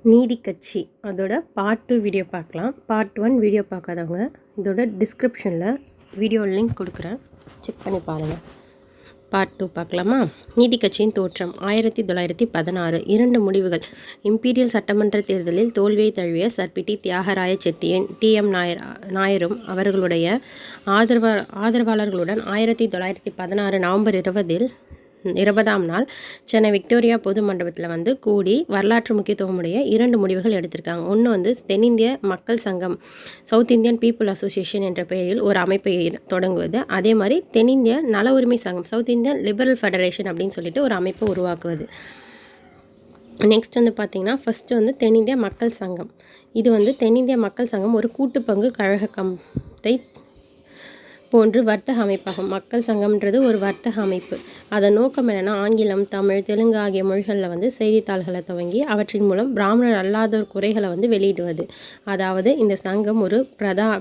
நீதி கட்சி அதோட பார்ட் 2 வீடியோ பார்க்கலாம். பார்ட் 1 வீடியோ பார்க்காதவங்க இதோட டிஸ்கிரிப்ஷனில் வீடியோ லிங்க் கொடுக்குறேன், செக் பண்ணி பாருங்கள். பார்ட் 2 பார்க்கலாமா? நீதி கட்சியின் தோற்றம் 1916. 2 முடிவுகள். இம்பீரியல் சட்டமன்ற தேர்தலில் தோல்வியை தழுவிய சர்பிட்டி தியாகராய செட்டியின் TM நாயரும் அவர்களுடைய ஆதரவாளர்களுடன் 1916 நவம்பர் 20ஆம் நாள் சென்னை விக்டோரியா பொது மண்டபத்தில் கூடி வரலாற்று முக்கியத்துவமுடைய 2 முடிவுகள் எடுத்திருக்காங்க. ஒன்று தென்னிந்திய மக்கள் சங்கம், சவுத் இந்தியன் பீப்புள் அசோசியேஷன் என்ற பெயரில் ஒரு அமைப்பை தொடங்குவது. அதே மாதிரி தென்னிந்திய நல உரிமை சங்கம், சவுத் இந்தியன் லிபரல் ஃபெடரேஷன் அப்படின்னு சொல்லிட்டு ஒரு அமைப்பை உருவாக்குவது. நெக்ஸ்ட் பார்த்திங்கன்னா ஃபஸ்ட்டு தென்னிந்திய மக்கள் சங்கம். இது தென்னிந்திய மக்கள் சங்கம் ஒரு கூட்டு பங்கு கழகத்தை போன்று வர்த்தக அமைப்பாகும். மக்கள் சங்கம்ன்றது ஒரு வர்த்தக அமைப்பு. அதன் நோக்கம் என்னென்னா, ஆங்கிலம், தமிழ், தெலுங்கு ஆகிய மொழிகளில் செய்தித்தாள்களை துவங்கி அவற்றின் மூலம் பிராமணர் அல்லாதோர் குறைகளை வெளியிடுவது. அதாவது இந்த சங்கம் ஒரு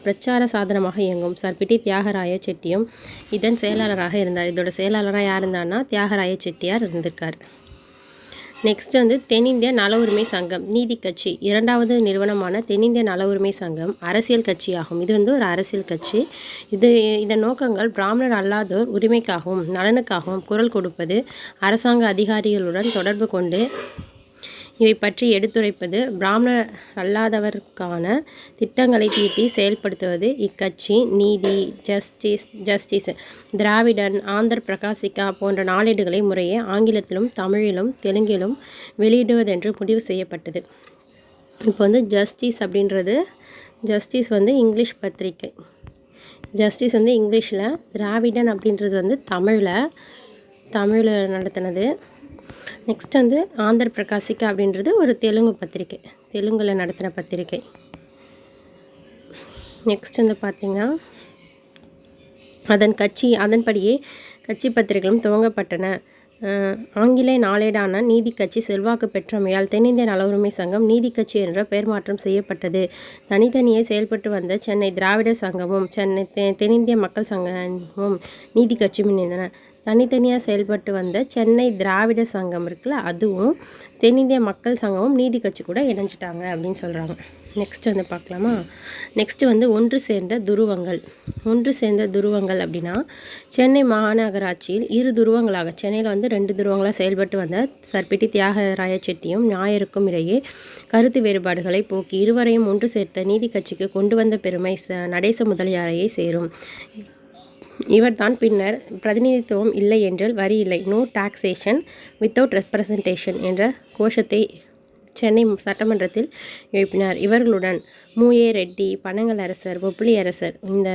பிரச்சார சாதனமாக இயங்கும். சர்பிட்டி தியாகராய செட்டியும் இதன் செயலாளராக இருந்தார். இதோட செயலாளராக யார் இருந்தார்னா தியாகராய செட்டியார் இருந்திருக்கார். நெக்ஸ்ட் தென்னிந்திய நல உரிமை சங்கம். நீதி கட்சி இரண்டாவது நிறுவனமான தென்னிந்திய நல உரிமை சங்கம் அரசியல் கட்சியாகும். இது ஒரு அரசியல் கட்சி. இதன் நோக்கங்கள் பிராமணர் அல்லாதோர் உரிமைக்காகவும் நலனுக்காகவும் குரல் கொடுப்பது, அரசாங்க அதிகாரிகளுடன் தொடர்பு கொண்டு இவை பற்றி எடுத்துரைப்பது, பிராமணர் அல்லாதவருக்கான திட்டங்களை தீட்டி செயல்படுத்துவது. இக்கட்சி நீதி, ஜஸ்டிஸ், திராவிடன், ஆந்திர பிரகாசிகா போன்ற நாளேடுகளை முறையே ஆங்கிலத்திலும் தமிழிலும் தெலுங்கிலும் வெளியிடுவதென்று முடிவு செய்யப்பட்டது. இப்போ ஜஸ்டிஸ் அப்படின்றது, ஜஸ்டிஸ் இங்கிலீஷ் பத்திரிக்கை. ஜஸ்டிஸ் இங்கிலீஷில், திராவிடன் அப்படின்றது தமிழில் நடத்தினது. நெக்ஸ்ட் ஆந்திர பிரகாசிகா அப்படின்றது ஒரு தெலுங்கு பத்திரிக்கை, தெலுங்கில் நடத்தின பத்திரிக்கை. நெக்ஸ்ட் பார்த்திங்கன்னா அதன்படியே கட்சி பத்திரிகைகளும் துவங்கப்பட்டன. ஆங்கில நாளேடான நீதி கட்சி செல்வாக்கு பெற்றமையால் தென்னிந்திய நல உரிமை சங்கம் நீதி கட்சி என்ற பெயர் மாற்றம் செய்யப்பட்டது. தனித்தனியே செயல்பட்டு வந்த சென்னை திராவிட சங்கமும் சென்னை தென்னிந்திய மக்கள் சங்கமும் நீதி கட்சியும் இணைந்தன. தனித்தனியாக செயல்பட்டு வந்த சென்னை திராவிட சங்கம் இருக்குல்ல, அதுவும் தென்னிந்திய மக்கள் சங்கமும் நீதி கட்சி கூட இணைஞ்சிட்டாங்க அப்படின்னு சொல்கிறாங்க. நெக்ஸ்ட் பார்க்கலாமா? நெக்ஸ்ட் ஒன்று சேர்ந்த துருவங்கள். ஒன்று சேர்ந்த துருவங்கள் அப்படின்னா, சென்னை மாநகராட்சியில் 2 துருவங்களாக, சென்னையில் 2 துருவங்களாக செயல்பட்டு வந்த சர்பிட்டி தியாகராய செட்டியும் நாயருக்கும் இடையே கருத்து வேறுபாடுகளை போக்கி இருவரையும் ஒன்று சேர்த்த நீதி கட்சிக்கு கொண்டு வந்த பெருமை நடேச முதலியாரையே சேரும். இவர்தான் பின்னர் பிரதிநிதித்துவம் இல்லை என்றால் வரி இல்லை, நோ டாக்ஸேஷன் வித்தவுட் ரெப்ரசன்டேஷன் என்ற கோஷத்தை சென்னை சட்டமன்றத்தில் எழுப்பினார். இவர்களுடன் மூஏ ரெட்டி, பனங்கலரசர், பொப்ளி அரசர். இந்த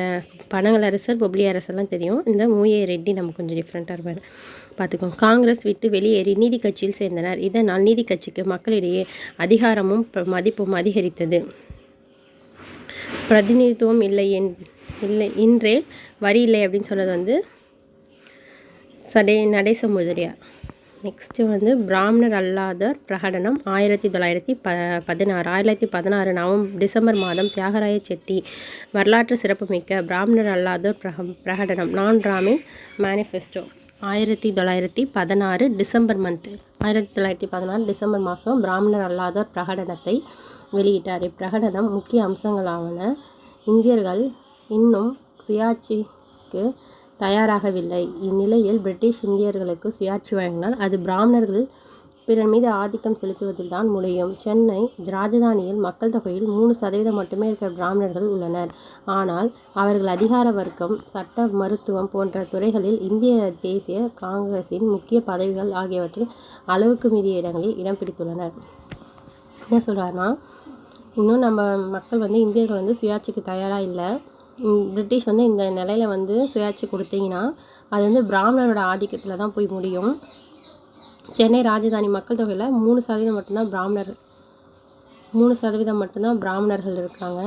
பனங்கலரசர், பொப்ளி அரசர்லாம் தெரியும். இந்த மூஏ ரெட்டி நம்ம கொஞ்சம் டிஃப்ரெண்ட்டாக இருப்பார், பார்த்துக்கோங்க. காங்கிரஸ் விட்டு வெளியேறி நீதி கட்சியில் சேர்ந்தனர். இதனால் நீதி கட்சிக்கு மக்களிடையே அதிகாரமும் மதிப்பும் அதிகரித்தது. பிரதிநிதித்துவம் இல்லை இன்றேல் வரி இல்லை அப்படின்னு சொன்னது நடேச முதலியார். நெக்ஸ்ட்டு பிராமணர் அல்லாதோர் பிரகடனம் 1916 டிசம்பர் மாதம் தியாகராய செட்டி வரலாற்று சிறப்புமிக்க பிராமணர் அல்லாதோர் பிரகடனம், நான் பிராமின் மேனிஃபெஸ்டோ 1916 டிசம்பர் 1916 டிசம்பர் மாதம் பிராமணர் அல்லாதோர் பிரகடனத்தை வெளியிட்டார். இப்பிரகடனம் முக்கிய அம்சங்களாவன: இந்தியர்கள் இன்னும் சுயாட்சிக்கு தயாராகவில்லை. இந்நிலையில் பிரிட்டிஷ் இந்தியர்களுக்கு சுயாட்சி வழங்கினால் அது பிராமணர்கள் பிறர் மீது ஆதிக்கம் செலுத்துவதில் தான் முடியும். சென்னை ராஜதானியில் மக்கள் தொகையில் 3% மட்டுமே இருக்கிற பிராமணர்கள் உள்ளனர். ஆனால் அவர்கள் அதிகார வர்க்கம், சட்ட, மருத்துவம் போன்ற துறைகளில் இந்திய தேசிய காங்கிரஸின் முக்கிய பதவிகள் ஆகியவற்றில் அளவுக்கு மீறிய இடங்களில் இடம் பிடித்துள்ளனர். என்ன சொல்கிறாருன்னா, இன்னும் நம்ம மக்கள் இந்தியர்கள் சுயாட்சிக்கு தயாராக இல்லை. பிரிட்டிஷ் இந்த நிலையில் சுயாட்சி கொடுத்தீங்கன்னா அது பிராமணரோட ஆதிக்கத்தில் தான் போய் முடியும். சென்னை ராஜதானி மக்கள் தொகையில் 3% மட்டும்தான் 3% மட்டும்தான் பிராமணர்கள் இருக்காங்க.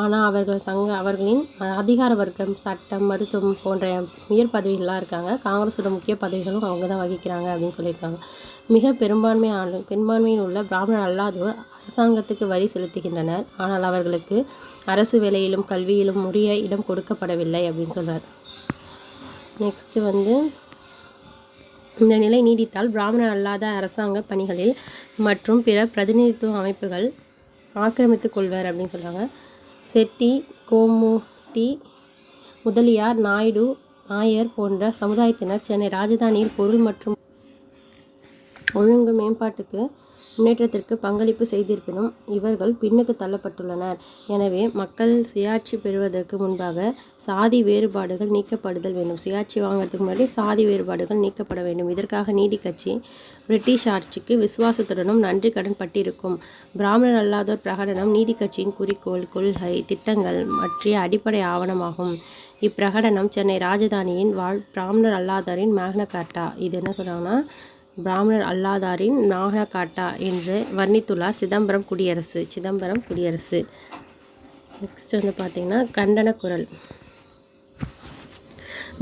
ஆனால் அவர்களின் அதிகார வர்க்கம், சட்டம், மருத்துவம் போன்ற உயர் பதவிகள்லாம் இருக்காங்க. காங்கிரஸோட முக்கிய பதவிகளும் அவங்க தான் வகிக்கிறாங்க அப்படின்னு சொல்லியிருக்காங்க. மிக பெரும்பான்மையில் உள்ள பிராமணர் அல்லாதோர் அரசாங்கத்துக்கு வரி செலுத்துகின்றனர். ஆனால் அவர்களுக்கு அரசு வேலையிலும் கல்வியிலும் உரிய இடம் கொடுக்கப்படவில்லை அப்படின்னு சொல்கிறார். நெக்ஸ்ட்டு இந்த நிலை நீடித்தால் பிராமணர் அல்லாத அரசாங்க பணிகளில் மற்றும் பிற பிரதிநிதித்துவ அமைப்புகள் ஆக்கிரமித்துக் கொள்வர் அப்படின்னு சொல்கிறாங்க. செட்டி, கோமுட்டி, முதலியார், நாயுடு, நாயர் போன்ற சமுதாயத்தினர் சென்னை ராஜதானியில் பொருள் மற்றும் ஒழுங்கு மேம்பாட்டுக்கு முன்னேற்றத்திற்கு பங்களிப்பு செய்திருப்பினும் இவர்கள் பின்னுக்கு தள்ளப்பட்டுள்ளனர். எனவே மக்கள் சுயாட்சி பெறுவதற்கு முன்பாக சாதி வேறுபாடுகள் நீக்கப்படுதல் வேண்டும். சுயாட்சி வாங்கிறதுக்கு முன்னாடி சாதி வேறுபாடுகள் நீக்கப்பட வேண்டும். இதற்காக நீதி கட்சி பிரிட்டிஷ் ஆட்சிக்கு விசுவாசத்துடனும் நன்றி கடன் பட்டிருக்கும். பிராமணர் அல்லாதோர் பிரகடனம் நீதி கட்சியின் குறிக்கோள், கொள்கை, திட்டங்கள் பற்றிய அடிப்படை ஆவணமாகும். இப்பிரகடனம் சென்னை ராஜதானியின் வாழ் பிராமணர் அல்லாதோரின் மேக்னா கார்ட்டா, இது என்ன சொல்கிறாங்கன்னா பிராமணர் அல்லாதாரின் மேக்னா கார்ட்டா என்று வர்ணித்துள்ளார் சிதம்பரம் குடியரசு. நெக்ஸ்ட் வந்து பார்த்திங்கன்னா கண்டன குரல்.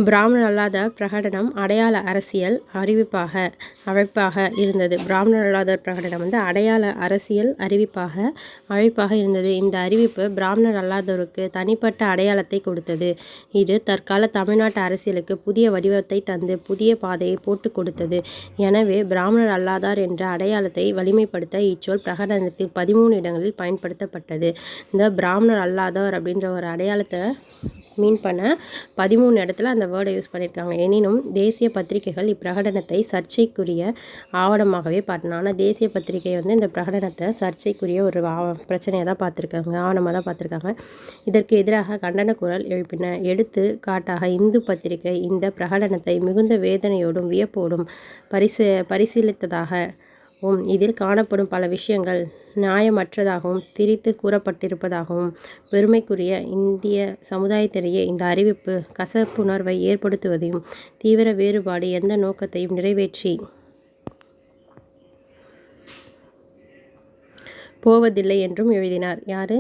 பிராமணர் அல்லாத பிரகடனம் அடையாள அரசியல் அழைப்பாக இருந்தது. பிராமணர் அல்லாதோர் பிரகடனம் வந்து அடையாள அரசியல் அழைப்பாக இருந்தது. இந்த அறிவிப்பு பிராமணர் அல்லாதோருக்கு தனிப்பட்ட அடையாளத்தை கொடுத்தது. இது தற்கால தமிழ்நாட்டு அரசியலுக்கு புதிய வடிவத்தை தந்து புதிய பாதையை போட்டு கொடுத்தது. எனவே பிராமணர் அல்லாதார் என்ற அடையாளத்தை வலிமைப்படுத்த இச்சொல் பிரகடனத்தில் 13 இடங்களில் பயன்படுத்தப்பட்டது. இந்த பிராமணர் அல்லாதோர் அப்படின்ற ஒரு அடையாளத்தை மீன் பண்ண 13 இடத்துல அந்த வேர்டை யூஸ் பண்ணியிருக்காங்க. எனினும் தேசிய பத்திரிகைகள் இப்பிரகடனத்தை சர்ச்சைக்குரிய ஆவணமாகவே பார்த்தன. ஆனால் தேசிய பத்திரிகை வந்து இந்த பிரகடனத்தை சர்ச்சைக்குரிய ஒரு பிரச்சனையாக தான் ஆவணமாக தான் பார்த்துருக்காங்க. இதற்கு எதிராக கண்டன குரல் எழுப்பின. எடுத்து காட்டாக இந்து பத்திரிகை இந்த பிரகடனத்தை மிகுந்த வேதனையோடும் வியப்போடும் பரிசீலித்ததாகவும் இதில் காணப்படும் பல விஷயங்கள் நியாயமற்றதாகவும் திரித்து கூறப்பட்டிருப்பதாகவும் பெருமைக்குரிய இந்திய சமுதாயத்திடையே இந்த அறிவிப்பு கசப்புணர்வை ஏற்படுத்துவதையும் தீவிர வேறுபாடு எந்த நோக்கத்தையும் நிறைவேற்றி போவதில்லை என்றும் எழுதினார். யார்?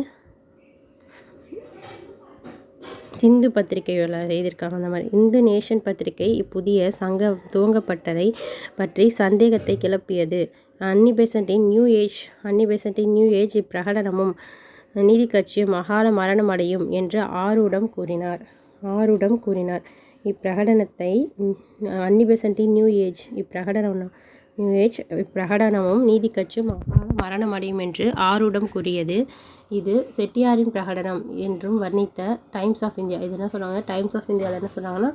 இந்து பத்திரிகையில் எழுதியிருக்காங்க. அந்த மாதிரி இந்து நேஷன் பத்திரிகை இப்புதிய சங்கம் துவங்கப்பட்டதை பற்றி சந்தேகத்தை கிளப்பியது. அன்னி பெசன்ட்டின் நியூ ஏஜ் இப்பிரகடனமும் நீதி கட்சியும் அகால மரணம் அடையும் என்று ஆரூடம் கூறினார். இப்பிரகடனத்தை அன்னி பெசன்ட்டின் நியூ ஏஜ் இப்பிரகடனமும் நீதி கட்சியும் அகால மரணம் அடையும் என்று ஆரூடம் கூறியது. இது செட்டியாரின் பிரகடனம் என்றும் வர்ணித்த டைம்ஸ் ஆஃப் இந்தியா. இது என்ன சொன்னாங்க? டைம்ஸ் ஆஃப் இந்தியாவில் என்ன சொன்னாங்கன்னா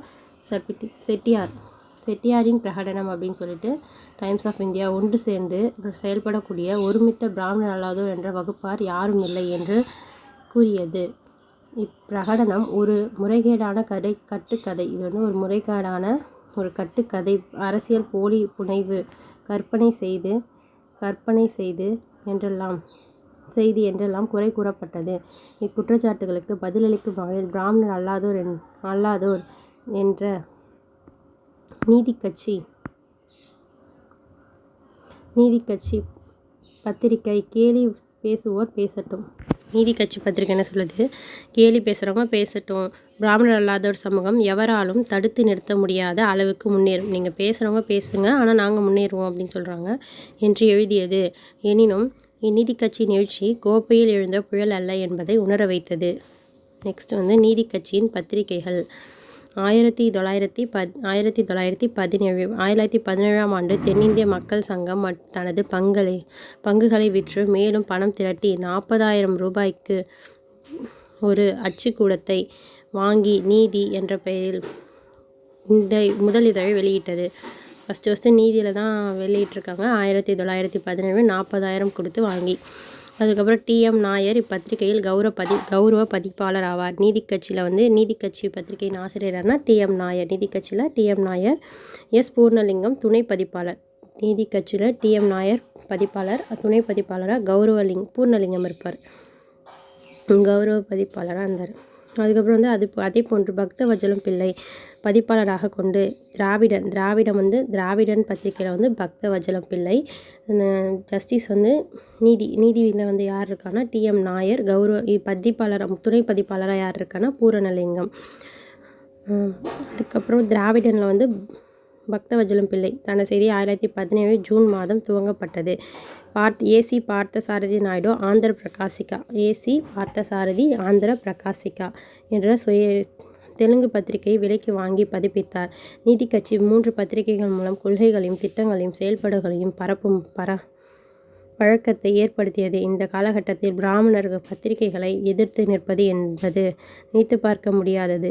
செட்டியாரின் பிரகடனம் அப்படின்னு சொல்லிட்டு டைம்ஸ் ஆஃப் இந்தியா ஒன்று சேர்ந்து செயல்படக்கூடிய ஒருமித்த பிராமணர் அல்லாதோர் என்ற வகுப்பார் யாரும் இல்லை என்று கூறியது. இப்பிரகடனம் ஒரு முறைகேடான கட்டுக்கதை. இது வந்து ஒரு முறைகேடான ஒரு கட்டுக்கதை, அரசியல் போலி புனைவு, கற்பனை செய்தி என்றெல்லாம் குறை கூறப்பட்டது. இக்குற்றச்சாட்டுகளுக்கு பதிலளிக்கும் வகையில் பிராமணர் அல்லாதோர் என்ற நீதி கட்சி பத்திரிகை கேலி பேசுவோர் பேசட்டும். நீதி கட்சி பத்திரிகை என்ன சொல்லுது? கேலி பேசுகிறவங்க பேசட்டும். பிராமணர் அல்லாதோர் சமூகம் எவராலும் தடுத்து நிறுத்த முடியாத அளவுக்கு முன்னேறும். நீங்கள் பேசுகிறவங்க பேசுங்க, ஆனால் நாங்கள் முன்னேறுவோம் அப்படின்னு சொல்கிறாங்க என்று எழுதியது. எனினும் இந்நீதி கட்சி நிகழ்ச்சி கோப்பையில் எழுந்த புயல் அல்ல என்பதை உணர வைத்தது. நெக்ஸ்ட் வந்து நீதி கட்சியின் பத்திரிகைகள். 1917 ஆண்டு தென்னிந்திய மக்கள் சங்கம் தனது பங்குகளை விற்று மேலும் பணம் திரட்டி 40,000 ரூபாய்க்கு ஒரு அச்சுக்கூடத்தை வாங்கி நீதி என்ற பெயரில் இந்த முதலிதழை வெளியிட்டது. ஃபஸ்ட்டு நீதியில் தான் வெளியிட்டிருக்காங்க. 1917 40,000 கொடுத்து வாங்கி. அதுக்கப்புறம் T.M. நாயர் இப்பத்திரிகையில் கௌரவ பதிப்பாளர் ஆவார். நீதி கட்சி பத்திரிகையின் ஆசிரியர்னா T.M. நாயர். நீதி கட்சியில் T.M. நாயர். எஸ். பூர்ணலிங்கம் துணை பதிப்பாளர். நீதி கட்சியில் T.M. நாயர் பதிப்பாளர். துணை பதிப்பாளராக பூர்ணலிங்கம் இருப்பார். கௌரவ பதிப்பாளராக இருந்தார். அதுக்கப்புறம் வந்து அதே போன்று பக்தவச்சலம் பிள்ளை பதிப்பாளராக கொண்டு திராவிடன் பத்திரிகையில் வந்து பக்தவச்சலம் பிள்ளை. ஜஸ்டிஸ் வந்து நீதியில் வந்து யார் இருக்கான்னா T.M. நாயர். துணை பதிப்பாளராக யார் இருக்கான்னா பூரணலிங்கம். அதுக்கப்புறம் திராவிடனில் வந்து பக்தவச்சலம் பிள்ளை. தன செய்தி 1917 ஜூன் மாதம் துவங்கப்பட்டது. ஏசி பார்த்தசாரதி நாயுடு ஆந்திர பிரகாசிகா என்ற தெலுங்கு பத்திரிகை விலைக்கு வாங்கி பதிப்பித்தார். நீதி கட்சி 3 பத்திரிகைகள் மூலம் கொள்கைகளையும் திட்டங்களையும் செயல்பாடுகளையும் பரப்பும் பழக்கத்தை ஏற்படுத்தியது. இந்த காலகட்டத்தில் பிராமணர்கள் பத்திரிகைகளை எதிர்த்து நிற்பது என்பது நினைத்து பார்க்க முடியாதது.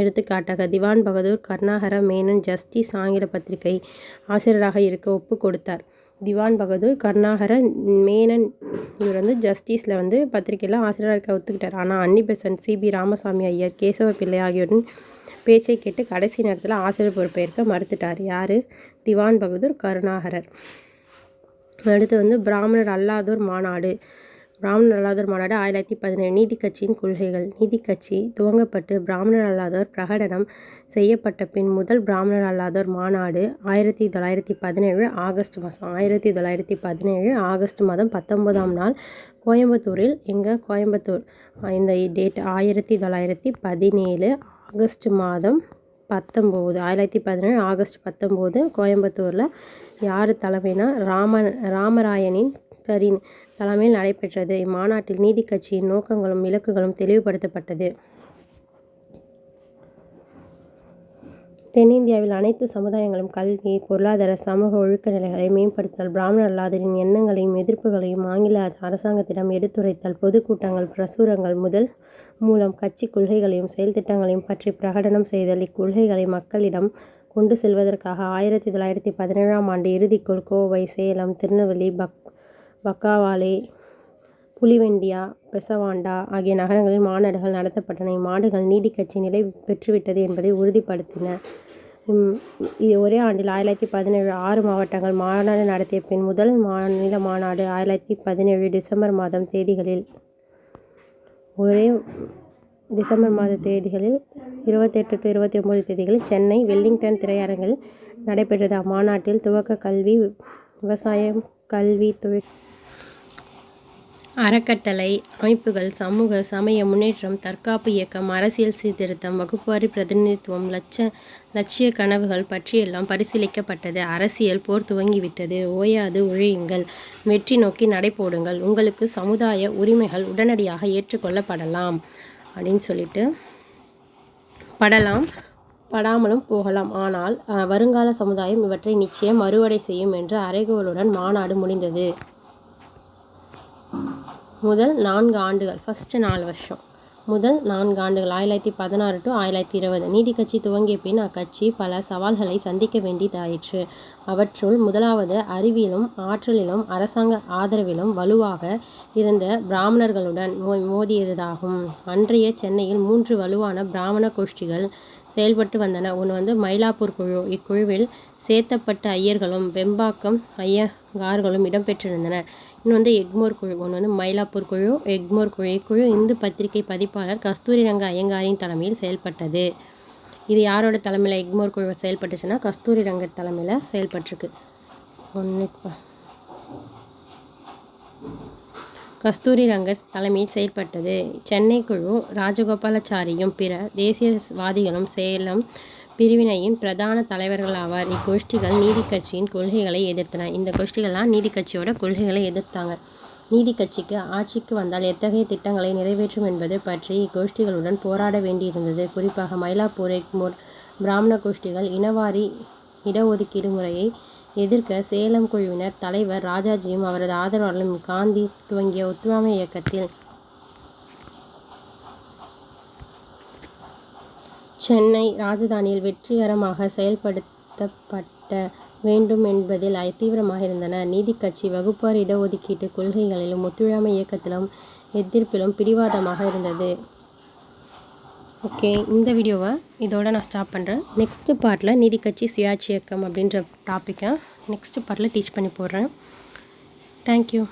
எடுத்துக்காட்டாக திவான் பகதூர் கருணாகர மேனன் ஜஸ்டிஸ் ஆங்கில பத்திரிகை ஆசிரியராக இருக்க ஒப்பு கொடுத்தார். திவான் பகதூர் கருணாகர மேனன் இவர் ஜஸ்டிஸில் பத்திரிகையில் ஆசிரியராக இருக்க ஒத்துக்கிட்டார். ஆனால் அன்னி பெசன்ட், CB ராமசாமி ஐயர், கேசவ பிள்ளை ஆகியோரின் பேச்சை கேட்டு கடைசி நேரத்தில் ஆசிரியர் பொறுப்பேற்க மறுத்துட்டார். யார்? திவான் பகதூர் கருணாகரர். அடுத்து பிராமணர் அல்லாதோர் மாநாடு. 1917 நீதி கட்சியின் கொள்கைகள். நீதி கட்சி துவங்கப்பட்டு பிராமணர் அல்லாதோர் பிரகடனம் செய்யப்பட்ட பின் முதல் பிராமணர் அல்லாதோர் மாநாடு 1917 ஆகஸ்ட் மாதம் 1917 ஆகஸ்ட் மாதம் 19ஆம் நாள் கோயம்புத்தூரில் கோயம்புத்தூர் இந்த டேட் 1917 ஆகஸ்ட் மாதம் 1917 ஆகஸ்ட் 19 கோயம்புத்தூரில் யார் தலைமைனா ராமராயனின் தலைமையில் நடைபெற்றது. இம்மாநாட்டில் நீதி கட்சியின் நோக்கங்களும் இலக்குகளும் தெளிவுபடுத்தப்பட்டது. தென்னிந்தியாவில் அனைத்து சமுதாயங்களும் கல்வி, பொருளாதார, சமூக ஒழுக்க நிலைகளை மேம்படுத்தல், பிராமணர் அல்லாதோரின் எண்ணங்களையும் எதிர்ப்புகளையும் ஆங்கில அரசாங்கத்திடம் எடுத்துரைத்தல், பொதுக்கூட்டங்கள், பிரசுரங்கள் மூலம் கட்சி கொள்கைகளையும் செயல் திட்டங்களையும் பற்றி பிரகடனம் செய்தல். இக்கொள்கைகளை மக்களிடம் கொண்டு செல்வதற்காக 1917ஆம் ஆண்டு இறுதிக்குள் கோவை, சேலம், திருநெல்வேலி, பக்காவாலே, புலிவெண்டியா, பெசவாண்டா ஆகிய நகரங்களில் மாநாடுகள் நடத்தப்பட்டன. இம்மாநாடுகள் நீதி கட்சி நிலை பெற்றுவிட்டது என்பதை உறுதிப்படுத்தின. ஒரே ஆண்டில் 1917 6 மாவட்டங்கள் மாநாடு நடத்திய பின் முதல் மாநில மாநாடு 1917 டிசம்பர் மாதம் தேதிகளில் 28 to 29 தேதிகளில் சென்னை வெல்லிங்டன் திரையரங்கில் நடைபெற்றது. அம்மாநாட்டில் துவக்க கல்வி, விவசாயம், கல்வி, அறக்கட்டளை அமைப்புகள், சமூக சமய முன்னேற்றம், தற்காப்பு இயக்கம், அரசியல் சீர்திருத்தம், வகுப்புவாரி பிரதிநிதித்துவம், லட்சிய கனவுகள் பற்றியெல்லாம் பரிசீலிக்கப்பட்டது. அரசியல் போர் துவங்கிவிட்டது. ஓயாது உழையுங்கள், வெற்றி நோக்கி நடைபோடுங்கள், உங்களுக்கு சமுதாய உரிமைகள் உடனடியாக ஏற்றுக்கொள்ளப்படலாம் அப்படின்னு சொல்லிட்டு படாமலும் போகலாம். ஆனால் வருங்கால சமுதாயம் இவற்றை நிச்சயம் அறுவடை செய்யும் என்ற அறைகோலுடன் மாநாடு முடிந்தது. முதல் 4 ஆண்டுகள் ஃபர்ஸ்ட் 4 வருஷம் முதல் 4 ஆண்டுகள் 1916 to 1920 நீதி கட்சி துவங்கிய பின் அக்கட்சி பல சவால்களை சந்திக்க வேண்டியதாயிற்று. அவற்றுள் முதலாவது அறிவியலும் ஆற்றலிலும் அரசாங்க ஆதரவிலும் வலுவாக இருந்த பிராமணர்களுடன் மோதியதாகும். அன்றைய சென்னையில் 3 வலுவான பிராமண கோஷ்டிகள் செயல்பட்டு வந்தன. ஒன்று மயிலாப்பூர் குழு. இக்குழுவில் சேத்தப்பட்ட ஐயர்களும் வெம்பாக்கம் ஐயங்கார்களும் இடம்பெற்றிருந்தனர். இன்னொன்று எக்மோர் குழு. ஒன்று மயிலாப்பூர் குழு, எக்மோர் குழு. இக்குழு இந்து பத்திரிகை பதிப்பாளர் கஸ்தூரிரங்க ஐயங்காரின் தலைமையில் செயல்பட்டது. இது யாரோட தலைமையில் எக்மோர் குழு செயல்பட்டுச்சுன்னா கஸ்தூரிரங்கர் தலைமையில் செயல்பட்டிருக்கு. கஸ்தூரிரங்கர் தலைமையில் செயல்பட்டது. சென்னை குழு ராஜகோபாலாச்சாரியும் பிற தேசியவாதிகளும் சேலம் பிரிவினையின் பிரதான தலைவர்களாவர். இக்கோஷ்டிகள் நீதி கட்சியின் கொள்கைகளை எதிர்த்தன. இந்த கோஷ்டிகள்லாம் நீதி கட்சியோட கொள்கைகளை எதிர்த்தாங்க. நீதி கட்சிக்கு ஆட்சிக்கு வந்தால் எத்தகைய திட்டங்களை நிறைவேற்றும் என்பது பற்றி இக்கோஷ்டிகளுடன் போராட வேண்டியிருந்தது. குறிப்பாக மயிலாப்பூர், எக்மோர் பிராமண கோஷ்டிகள் இனவாரி இடஒதுக்கீடு முறையை எதிர்க்க சேலம் குழுவினர் தலைவர் ராஜாஜியும் அவரது ஆதரவாளர்களும் காந்தி துவங்கிய ஒத்துழையாமை இயக்கத்தில் சென்னை ராஜதானியில் வெற்றிகரமாக செயல்படுத்தப்பட்ட வேண்டும் என்பதில் தீவிரமாக இருந்தனர். நீதி கட்சி வகுப்பார் இடஒதுக்கீட்டு கொள்கைகளிலும் ஒத்துழையாமை இயக்கத்திலும் எதிர்ப்பிலும் பிடிவாதமாக இருந்தது. ஓகே, இந்த வீடியோவை இதோட நான் ஸ்டாப் பண்ணுறேன். நெக்ஸ்ட்டு பார்ட்டில் நீதி கட்சி சுயாட்சி இயக்கம் அப்படின்ற டாப்பிக்கை நெக்ஸ்ட்டு பார்ட்டில் டீச் பண்ணி போடுறேன். தேங்க்யூ.